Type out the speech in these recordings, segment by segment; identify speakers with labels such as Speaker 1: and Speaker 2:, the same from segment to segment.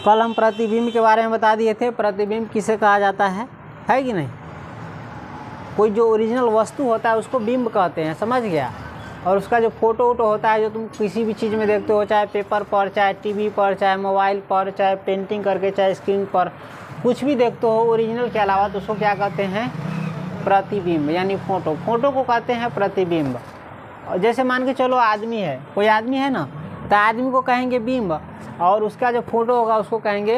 Speaker 1: कल हम प्रतिबिंब के बारे में बता दिए थे। प्रतिबिंब किसे कहा जाता है कि नहीं? कोई जो ओरिजिनल वस्तु होता है उसको बिंब कहते हैं, समझ गया। और उसका जो फोटो वोटो होता है, जो तुम किसी भी चीज़ में देखते हो, चाहे पेपर पर, चाहे टीवी पर, चाहे मोबाइल पर, चाहे पेंटिंग करके, चाहे स्क्रीन पर, कुछ भी देखते हो ओरिजिनल के अलावा, तो उसको क्या कहते हैं? प्रतिबिंब, यानी फोटो। फोटो को कहते हैं प्रतिबिंब। और जैसे मान के चलो आदमी है, कोई आदमी है ना, तो आदमी को कहेंगे बिंब, और उसका जो फोटो होगा उसको कहेंगे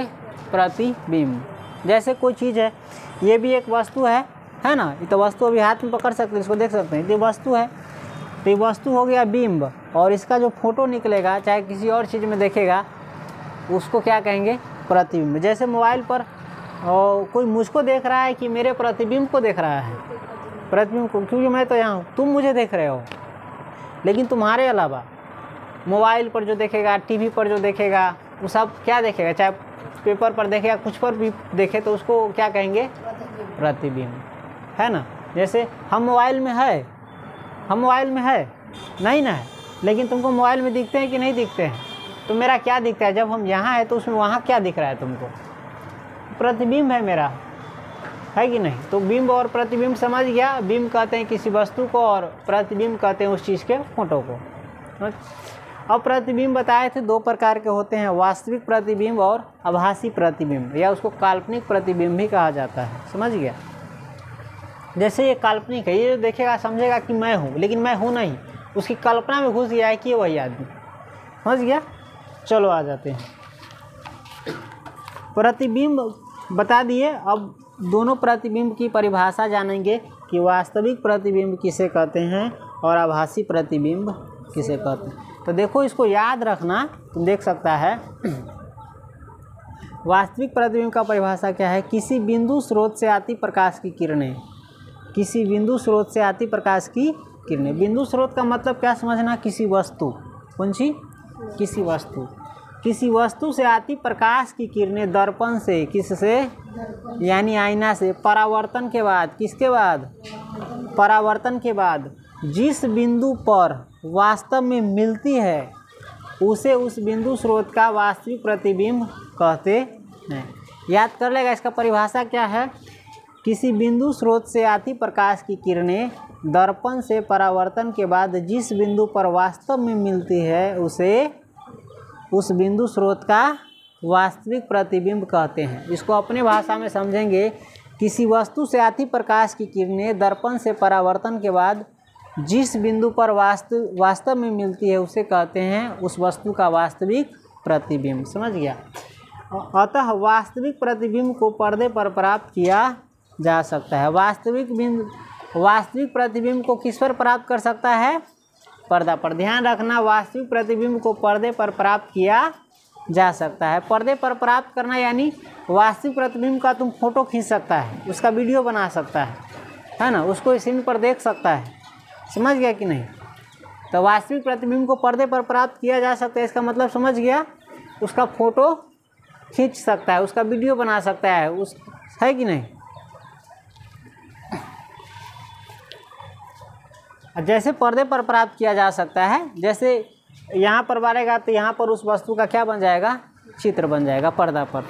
Speaker 1: प्रतिबिंब। जैसे कोई चीज़ है, ये भी एक वस्तु है ना, ये तो वस्तु अभी हाथ में पकड़ सकते हैं, इसको देख सकते हैं, ये वस्तु है, तो ये वस्तु हो गया बिंब। और इसका जो फोटो निकलेगा, चाहे किसी और चीज़ में देखेगा, उसको क्या कहेंगे? प्रतिबिंब। जैसे मोबाइल पर कोई मुझको देख रहा है कि मेरे प्रतिबिंब को देख रहा है, प्रतिबिंब को, क्योंकि मैं तो यहाँ हूँ, तुम मुझे देख रहे हो, लेकिन तुम्हारे अलावा मोबाइल पर जो देखेगा, टीवी पर जो देखेगा, वो सब क्या देखेगा? चाहे पेपर पर देखेगा, कुछ पर भी देखे, तो उसको क्या कहेंगे? प्रतिबिंब, है ना। जैसे हम मोबाइल में है नहीं ना है, लेकिन तुमको मोबाइल में दिखते हैं कि नहीं दिखते हैं? तो मेरा क्या दिखता है? जब हम यहाँ है तो उसमें वहाँ क्या दिख रहा है तुमको? प्रतिबिंब है मेरा, है कि नहीं? तो बिंब और प्रतिबिंब समझ गया। बिंब कहते हैं किसी वस्तु को, और प्रतिबिंब कहते हैं उस चीज़ के फोटो को। अब प्रतिबिंब बताए थे 2 प्रकार के होते हैं, वास्तविक प्रतिबिंब और आभासी प्रतिबिंब, या उसको काल्पनिक प्रतिबिंब भी कहा जाता है, समझ गया। जैसे ये काल्पनिक है, ये जो देखेगा समझेगा कि मैं हूँ, लेकिन मैं हूँ नहीं, उसकी कल्पना में घुस गया है कि वही आदमी, समझ गया। चलो आ जाते हैं, प्रतिबिंब बता दिए। अब दोनों प्रतिबिंब की परिभाषा जानेंगे कि वास्तविक प्रतिबिंब किसे कहते हैं और आभासी प्रतिबिंब किसे कहते हैं। तो देखो, इसको याद रखना, तुम देख सकता है। वास्तविक प्रतिबिंब का परिभाषा क्या है? किसी बिंदु स्रोत से आती प्रकाश की किरणें, किसी बिंदु स्रोत से आती प्रकाश की किरणें। बिंदु स्रोत का मतलब क्या समझना? किसी वस्तु, कौन सी? किसी वस्तु से आती प्रकाश की किरणें दर्पण से, किससे? यानी आईना से, परावर्तन के बाद, किसके बाद? परावर्तन के बाद जिस बिंदु पर वास्तव में मिलती है, उसे उस बिंदु स्रोत का वास्तविक प्रतिबिंब कहते हैं। याद कर लेगा, इसका परिभाषा क्या है? किसी बिंदु स्रोत से आती प्रकाश की किरणें दर्पण से परावर्तन के बाद जिस बिंदु पर वास्तव में मिलती है, उसे उस बिंदु स्रोत का वास्तविक प्रतिबिंब कहते हैं। इसको अपने भाषा में समझेंगे। किसी वस्तु से आती प्रकाश की किरणें दर्पण से परावर्तन के बाद जिस बिंदु पर वास्तव में मिलती है, उसे कहते हैं उस वस्तु का वास्तविक प्रतिबिंब, समझ गया। अतः वास्तविक प्रतिबिंब को पर्दे पर प्राप्त किया जा सकता है। वास्तविक प्रतिबिंब को किस पर प्राप्त कर सकता है? पर्दा पर। ध्यान रखना, वास्तविक प्रतिबिंब को पर्दे पर प्राप्त किया जा सकता है। पर्दे पर प्राप्त करना यानी वास्तविक प्रतिबिंब का तुम फोटो खींच सकता है, उसका वीडियो बना सकता है ना, उसको स्क्रीन पर देख सकता है, समझ गया कि नहीं। तो वास्तविक प्रतिबिंब को पर्दे पर प्राप्त किया जा सकता है, इसका मतलब समझ गया। उसका फोटो खींच सकता है, उसका वीडियो बना सकता है, है कि नहीं। जैसे पर्दे पर प्राप्त किया जा सकता है, जैसे यहाँ पर मारेगा तो यहाँ पर उस वस्तु का क्या बन जाएगा? चित्र बन जाएगा पर्दा पर।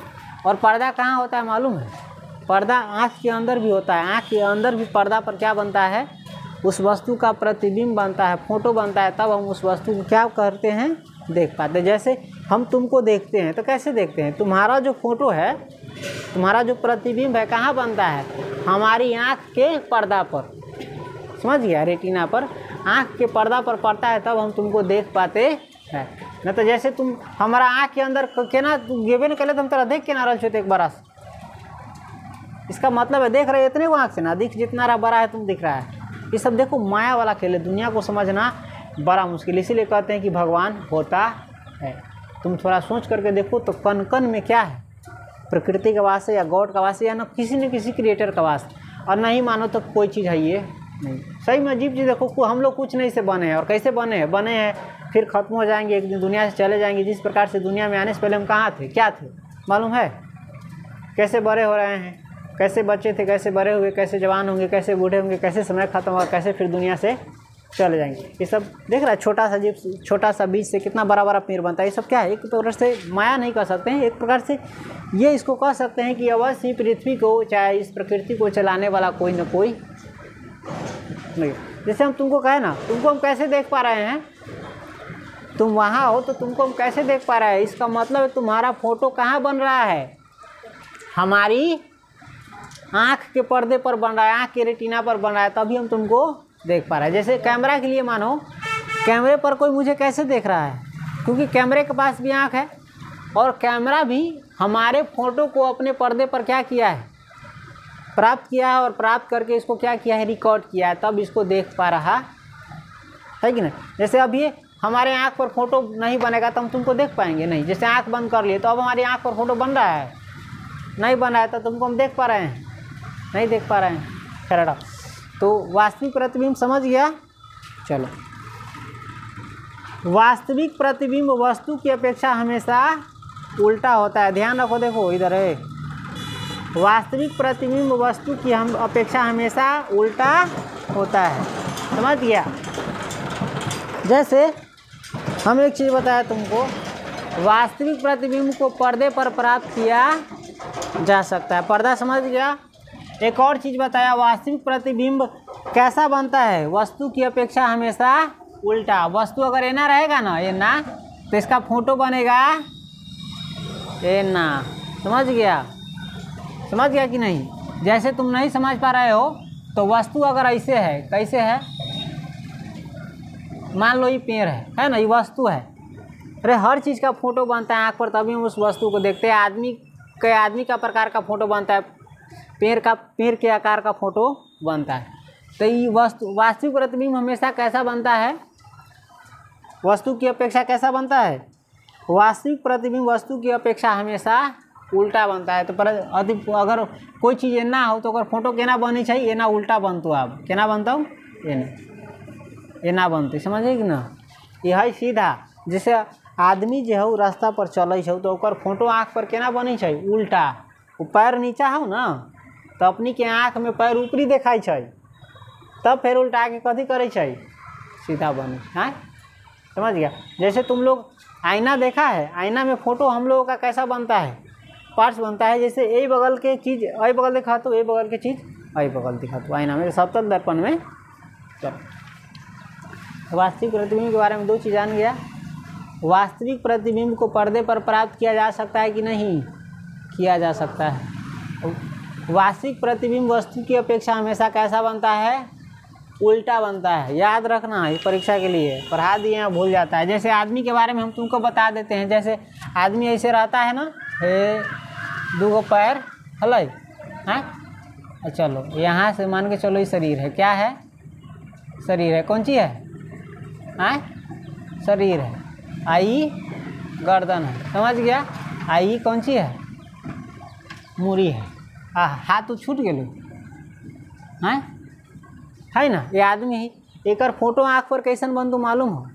Speaker 1: और पर्दा कहाँ होता है मालूम है? पर्दा आँख के अंदर भी होता है। आँख के अंदर भी पर्दा पर क्या बनता है? उस वस्तु का प्रतिबिंब बनता है, फोटो बनता है, तब हम उस वस्तु को क्या करते हैं? देख पाते हैं। जैसे हम तुमको देखते हैं तो कैसे देखते हैं? तुम्हारा जो फोटो है, तुम्हारा जो प्रतिबिंब है, कहाँ बनता है? हमारी आँख के पर्दा पर, समझ गया, रेटिना पर, आँख के पर्दा पर पड़ता है, तब हम तुमको देख पाते हैं। न तो जैसे तुम हमारा आँख के अंदर के ना गेबे न कले, तुम तरह देख के ना रल छो एक बरस, इसका मतलब है देख रहे इतने को आँख से ना दिख, जितना रहा बड़ा है तुम दिख रहा है। ये सब देखो माया वाला खेल है, दुनिया को समझना बड़ा मुश्किल, इसीलिए कहते हैं कि भगवान होता है। तुम थोड़ा सोच करके देखो तो कण कण में क्या है? प्रकृति का वास है, या गॉड का वास है, या न किसी क्रिएटर का वास। और नहीं मानो तो कोई चीज़ है ये नहीं। सही में अजीब चीज़ देखो, हम लोग कुछ नहीं से बने हैं, और कैसे बने हैं फिर ख़त्म हो जाएंगे, एक दिन दुनिया से चले जाएंगे। जिस प्रकार से दुनिया में आने से पहले हम कहाँ थे, क्या थे मालूम है? कैसे बड़े हो रहे हैं, कैसे बच्चे थे, कैसे बड़े हुए, कैसे जवान होंगे, कैसे बूढ़े होंगे, कैसे समय खत्म होगा, कैसे फिर दुनिया से चले जाएंगे। ये सब देख रहा है, छोटा सा जीव, छोटा सा बीज से कितना बड़ा बड़ा पेड़ बनता है। ये सब क्या है, एक प्रकार से माया नहीं कह सकते हैं, एक प्रकार से ये इसको कह सकते हैं कि अवश्य ही पृथ्वी को, चाहे इस प्रकृति को चलाने वाला कोई न कोई नहीं। जैसे हम तुमको कहे ना, तुमको हम कैसे देख पा रहे हैं, तुम वहाँ हो तो तुमको हम कैसे देख पा रहे हैं, इसका मतलब है तुम्हारा फोटो कहाँ बन रहा है, हमारी आँख के पर्दे पर बन रहा है, आँख के रेटिना पर बन रहा है, तभी हम तुमको देख पा रहे हैं। जैसे कैमरा के लिए मानो, कैमरे पर कोई मुझे कैसे देख रहा है, क्योंकि कैमरे के पास भी आँख है और कैमरा भी हमारे फ़ोटो को अपने पर्दे पर क्या किया है, प्राप्त किया है, और प्राप्त करके इसको क्या किया है, रिकॉर्ड किया है, तब इसको देख पा रहा है कि नहीं। जैसे अब ये हमारे आँख पर फोटो नहीं बनेगा तो हम तुमको देख पाएंगे नहीं। जैसे आँख बंद कर लिए तो अब हमारी आँख पर फोटो बन रहा है, नहीं बन रहा है, तो तुमको हम देख पा रहे हैं, नहीं देख पा रहे हैं। खैर, तो वास्तविक प्रतिबिंब समझ गया। चलो, वास्तविक प्रतिबिंब वस्तु की अपेक्षा हमेशा उल्टा होता है। ध्यान रखो, देखो इधर है, वास्तविक प्रतिबिंब वस्तु की हम अपेक्षा हमेशा उल्टा होता है। समझ गया। जैसे हम एक चीज़ बताया तुमको, वास्तविक प्रतिबिंब को पर्दे पर प्राप्त किया जा सकता है, पर्दा समझ गया। एक और चीज़ बताया, वास्तविक प्रतिबिंब कैसा बनता है, वस्तु की अपेक्षा हमेशा उल्टा। वस्तु अगर एना रहेगा ना, एना, तो इसका फोटो बनेगा एना। समझ गया, समझ गया कि नहीं। जैसे तुम नहीं समझ पा रहे हो, तो वस्तु अगर ऐसे है, कैसे है, मान लो ये पेड़ है ना, ये वस्तु है। अरे हर चीज़ का फोटो बनता है आँख पर, तभी हम उस वस्तु को देखते हैं। आदमी का प्रकार का फोटो बनता है, पेड़ के आकार का फोटो बनता है। तो ये वास्तविक प्रतिबिंब हमेशा कैसा बनता है, वस्तु की अपेक्षा कैसा बनता है, वास्तविक प्रतिबिंब वस्तु की अपेक्षा हमेशा उल्टा बनता है। तो अगर कोई चीज़ एना हो तो अगर फोटो केना बनी चाहिए, एना उल्टा बनतो। अब केना बनता हूँ, एना बनते, समझे कि ना। यह सीधा, जैसे आदमी जो है रास्ता पर चले छो तो ओकर फोटो आँख पर केना बनी छै, उल्टा। वो पैर नीचा हो ना, तो अपनी के आँख में पैर ऊपरी देखाई छै, तब फिर उल्टा के कथी करे छै, सीधा बने। हाँ, समझ गया। जैसे तुम लोग आईना देखा है, आईना में फोटो हम लोगों का कैसा बनता है, पार्ट्स बनता है। जैसे ए बगल के चीज़ ए बगल दिखा तो, ए बगल के चीज़ ए बगल दिखा तो, आईना में समतल दर्पण में। चलो, वास्तविक प्रतिबिंब के बारे में दो चीज़ जान गया। वास्तविक प्रतिबिंब को पर्दे पर प्राप्त किया जा सकता है कि नहीं, किया जा सकता है। वास्तविक प्रतिबिंब वस्तु की अपेक्षा हमेशा कैसा बनता है, उल्टा बनता है। याद रखना, ये परीक्षा के लिए पढ़ा दिए हैं, भूल जाता है। जैसे आदमी के बारे में हम तुमको बता देते हैं, जैसे आदमी ऐसे रहता है ना, हे दो पैर हलै, हाँ, चलो यहाँ से मान के चलो, ये शरीर है, क्या है, शरीर है, कौन चीज़ है, हाँ, शरीर है। आई गर्दन है, समझ गया। आई कौन सी है, मूरी है। हाथ तो छूट गए, हाँ, है ना। ये आदमी ही, एकर फोटो आँख पर कैसन बनतो मालूम हो,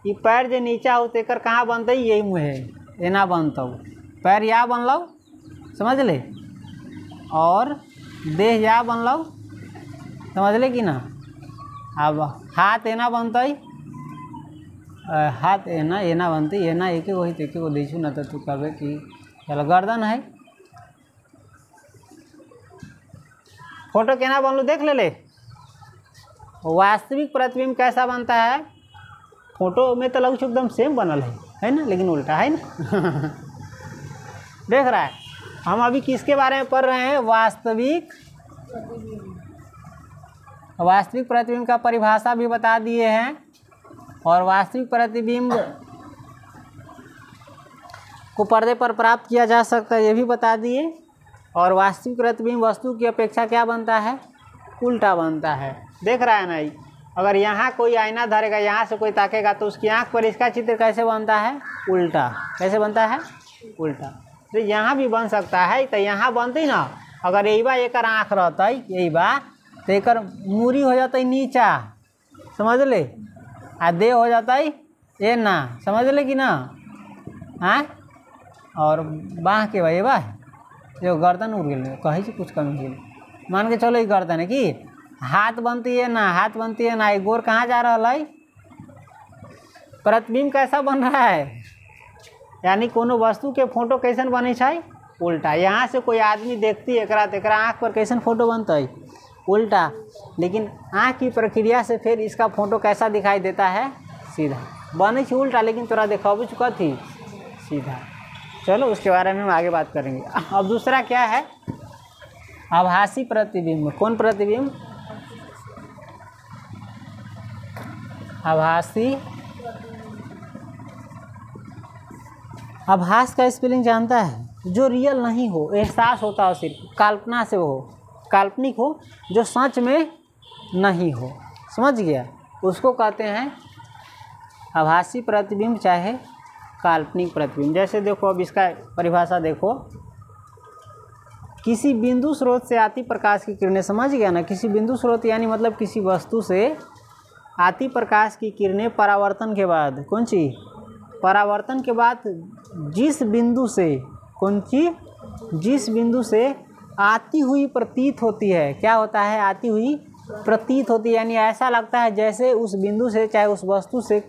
Speaker 1: ये पैर जो नीचा हो तो एकर कहाँ बनते, यही मुँह है, एना बनता। पैर या बनलो, समझ ले, और देह या बनलो, समझ ले कि ना। अब हाथ एना बनते, हाथ एना बनते, एना एक वही एक को देखू ना, तो तू कहे कि चलो गर्दन है। फोटो केना बनलो देख ले। वास्तविक प्रतिबिंब कैसा बनता है, फोटो में तो लगभग एकदम सेम बनल है ना, लेकिन उल्टा है ना। देख रहा है। हम अभी किसके बारे में पढ़ रहे हैं, वास्तविक प्रतिबिंब का परिभाषा भी बता दिए हैं, और वास्तविक प्रतिबिंब को पर्दे पर प्राप्त किया जा सकता है, ये भी बता दिए। और वास्तविक प्रतिबिंब वस्तु की अपेक्षा क्या बनता है, उल्टा बनता है। देख रहा है ना, अगर यहाँ कोई आईना धरेगा, यहाँ से कोई ताकेगा, तो उसकी आँख पर इसका चित्र कैसे बनता है, उल्टा। कैसे बनता है, उल्टा। तो यहाँ भी बन सकता है, तो यहाँ बनते ना, अगर यही बा एक आँख रहता, यही बा, तो एक मूरी हो जाता नीचा, समझ ले, आ देह हो जाता है ये ना, समझ ले कि ना। हाँ, और बाँह के बा जो गर्दन उड़ गए, कहे कुछ कमी गई, मान के चलो ये गर्दन है कि हाथ बनती है ना, हाथ बनती है ना, एक गोर कहाँ जा रहा है? प्रतिबिंब कैसा बन रहा है? यानी कोनो वस्तु के फोटो कैसन बने छै? उल्टा। यहाँ से कोई आदमी देखती है एकरा आँख पर कैसन फोटो बनता है? उल्टा। लेकिन आँख की प्रक्रिया से फिर इसका फोटो कैसा दिखाई देता है? सीधा। बने छै उल्टा, लेकिन तोरा देखाबू चुका थी सीधा। चलो उसके बारे में हम आगे बात करेंगे। अब दूसरा क्या है? आभासी प्रतिबिंब। कौन प्रतिबिंब? आभासी। आभास का स्पेलिंग जानता है? जो रियल नहीं हो, एहसास होता हो, सिर्फ कल्पना से हो, काल्पनिक हो, जो सच में नहीं हो। समझ गया? उसको कहते हैं आभासी प्रतिबिंब चाहे काल्पनिक प्रतिबिंब। जैसे देखो, अब इसका परिभाषा देखो, किसी बिंदु स्रोत से आती प्रकाश की किरणें। समझ गया ना? किसी बिंदु स्रोत यानी मतलब किसी वस्तु से आती प्रकाश की किरणें परावर्तन के बाद, कौन सी? परावर्तन के बाद जिस बिंदु से, कौन सी? जिस बिंदु से आती हुई प्रतीत होती है। क्या होता है? आती हुई प्रतीत होती है, यानी ऐसा लगता है जैसे उस बिंदु से, चाहे उस वस्तु से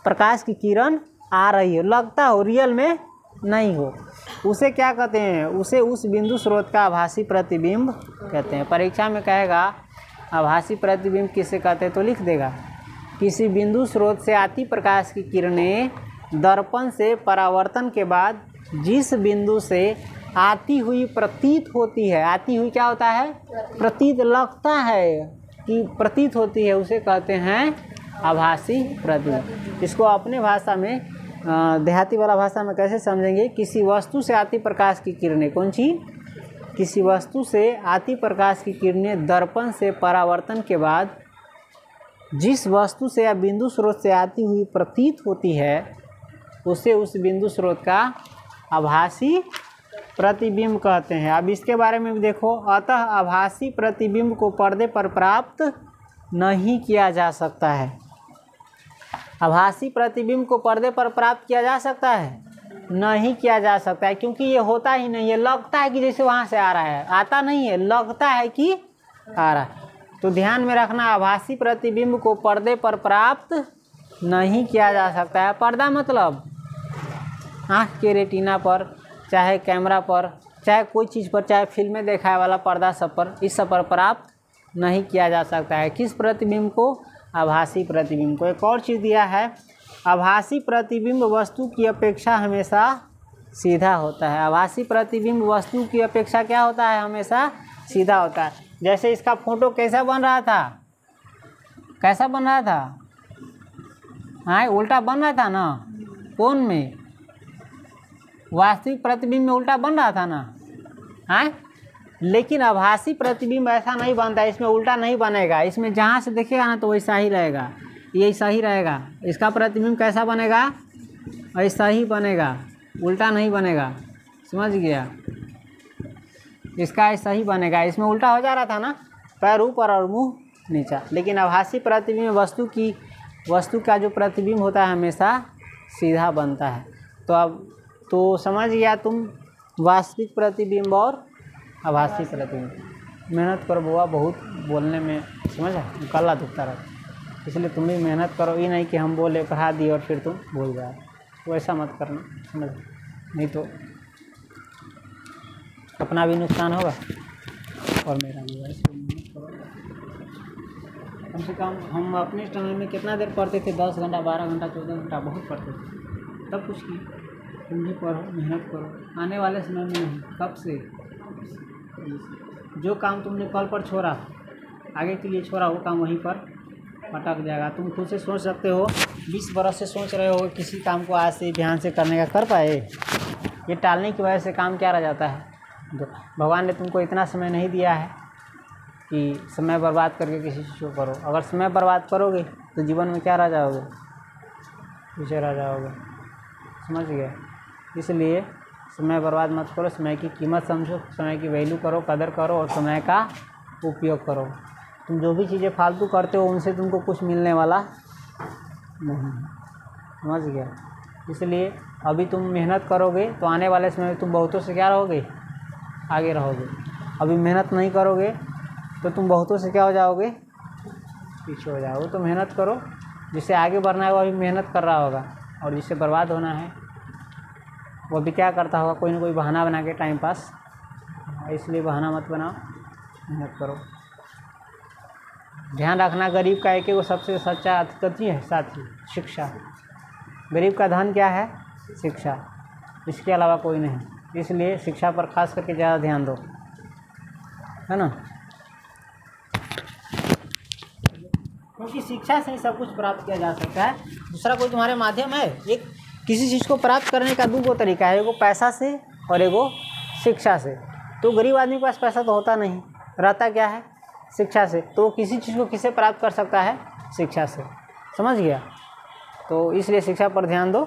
Speaker 1: प्रकाश की किरण आ रही हो, लगता हो, रियल में नहीं हो। उसे क्या कहते हैं? उसे उस बिंदु स्रोत का आभासी प्रतिबिंब कहते हैं। परीक्षा में कहेगा आभासी प्रतिबिंब किसे कहते हैं, तो लिख देगा किसी बिंदु स्रोत से आती प्रकाश की किरणें दर्पण से परावर्तन के बाद जिस बिंदु से आती हुई प्रतीत होती है। आती हुई क्या होता है? प्रतीत, लगता है कि प्रतीत होती है, उसे कहते हैं आभासी प्रतिबिंब। इसको अपने भाषा में, देहाती वाला भाषा में कैसे समझेंगे? किसी वस्तु से आती प्रकाश की किरणें, कौन सी? किसी वस्तु से आती प्रकाश की किरणें दर्पण से परावर्तन के बाद जिस वस्तु से या बिंदु स्रोत से आती हुई प्रतीत होती है, उसे उस बिंदु स्रोत का आभासी प्रतिबिंब कहते हैं। अब इसके बारे में भी देखो, अतः आभासी प्रतिबिंब को पर्दे पर प्राप्त नहीं किया जा सकता है। आभासी प्रतिबिंब को पर्दे पर प्राप्त किया जा सकता है? नहीं किया जा सकता है, क्योंकि ये होता ही नहीं है। लगता है कि जैसे वहाँ से आ रहा है, आता नहीं है, लगता है कि आ रहा है। तो ध्यान में रखना, आभासी प्रतिबिंब को पर्दे पर प्राप्त नहीं किया जा सकता है। पर्दा मतलब आँख के रेटिना पर, चाहे कैमरा पर, चाहे कोई चीज़ पर, चाहे फिल्में दिखाए वाला पर्दा सब पर, इस सब पर प्राप्त नहीं किया जा सकता है। किस प्रतिबिंब को? आभासी प्रतिबिंब को। एक और चीज़ दिया है, आभासी प्रतिबिंब वस्तु की अपेक्षा हमेशा सीधा होता है। आभासी प्रतिबिंब वस्तु की अपेक्षा क्या होता है? हमेशा सीधा होता है। जैसे इसका फोटो कैसा बन रहा था? कैसा बन रहा था? हाँ, उल्टा बन रहा था ना? कौन में? वास्तविक प्रतिबिंब में उल्टा बन रहा था ना? हाँ, लेकिन आभासी प्रतिबिंब ऐसा नहीं बनता, इसमें उल्टा नहीं बनेगा। इसमें जहाँ से देखिएगा ना तो वैसा ही रहेगा, ये ऐसा ही रहेगा। इसका प्रतिबिंब कैसा बनेगा? ऐसा ही बनेगा, उल्टा नहीं बनेगा। समझ गया? इसका ऐसा ही बनेगा। इसमें उल्टा हो जा रहा था ना, पैर ऊपर और मुंह नीचा। लेकिन आभासी प्रतिबिंब वस्तु का जो प्रतिबिंब होता है हमेशा सीधा बनता है। तो अब तो समझ गया तुम वास्तविक प्रतिबिंब और आभासी प्रतिबिंब। मेहनत करो बुआ, बहुत बोलने में समझा गला दुखता रहता, इसलिए तुम भी मेहनत करो। ये नहीं कि हम बोले पढ़ा दिए और फिर तुम भूल जाओ, वैसा मत करना, समझ? नहीं तो अपना भी नुकसान होगा और मेरा भी। कम से कम हम अपने समय में कितना देर पढ़ते थे? 10 घंटा, 12 घंटा, 14 घंटा, बहुत पढ़ते थे। तब कुछ की तुम भी पढ़ो, मेहनत करो। आने वाले समय में नहीं, कब से जो काम तुमने कल पर छोड़ा, आगे के लिए छोड़ा, वो काम वहीं पर अटक जाएगा। तुम खुद से सोच सकते हो, 20 बरस से सोच रहे हो किसी काम को आज से ध्यान से करने का, कर पाए? ये टालने की वजह से काम क्या रह जाता है? भगवान ने तुमको इतना समय नहीं दिया है कि समय बर्बाद करके किसी चीज़ को करो। अगर समय बर्बाद करोगे तो जीवन में क्या रह जाओगे? पीछे रह जाओगे। समझ गए? इसलिए समय बर्बाद मत करो, समय की कीमत समझो, समय की वैल्यू करो, कदर करो और समय का उपयोग करो। तुम जो भी चीज़ें फालतू करते हो उनसे तुमको कुछ मिलने वाला नहीं। समझ गया? इसलिए अभी तुम मेहनत करोगे तो आने वाले समय में तुम बहुतों से क्या रहोगे? आगे रहोगे। अभी मेहनत नहीं करोगे तो तुम बहुतों से क्या हो जाओगे, पीछे हो जाओगे। तो मेहनत करो, जिससे आगे बढ़ना है वो अभी मेहनत कर रहा होगा, और जिससे बर्बाद होना है वो भी क्या करता होगा, कोई ना कोई बहाना बना के टाइम पास। इसलिए बहाना मत बनाओ, मेहनत करो। ध्यान रखना, गरीब का एक वो सबसे सच्चा अधिपति है साथी, शिक्षा। गरीब का धन क्या है, शिक्षा, इसके अलावा कोई नहीं। इसलिए शिक्षा पर खास करके ज़्यादा ध्यान दो, है ना, क्योंकि शिक्षा से ही सब कुछ प्राप्त किया जा सकता है। दूसरा कोई तुम्हारे माध्यम है, एक किसी चीज़ को प्राप्त करने का दो तरीका है, एगो पैसा से और एगो शिक्षा से। तो गरीब आदमी के पास पैसा तो होता नहीं, रहता क्या है, शिक्षा से। तो किसी चीज़ को किससे प्राप्त कर सकता है, शिक्षा से, समझ गया। तो इसलिए शिक्षा पर ध्यान दो।